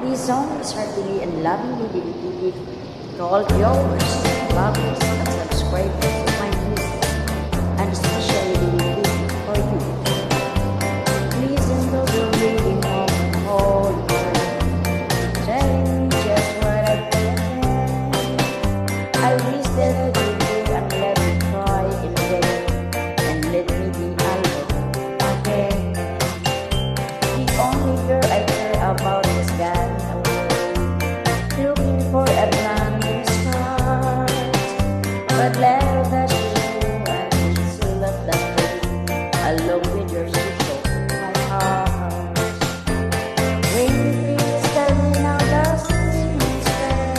This song is heartily and lovingly dedicated to all viewers, lovers, and subscribers of my music, and especially dedicated for you. Please indulge the reading of my whole word, telling me just what I feel. I wish that I could you and let me cry in vain, and let me be alone again. The only girl I care about is gone away, looking for a brand new start. But let that you and still love that way, along with your secret, my heart. When you please tell me now the sweetest fair,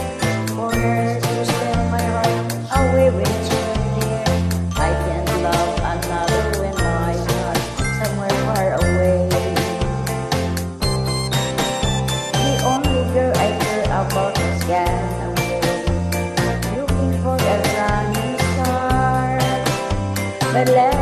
for her to steal my heart away with you, dear. I can't love another when my heart somewhere far away. The only girl I care about is gone away, looking for a brand new start. But let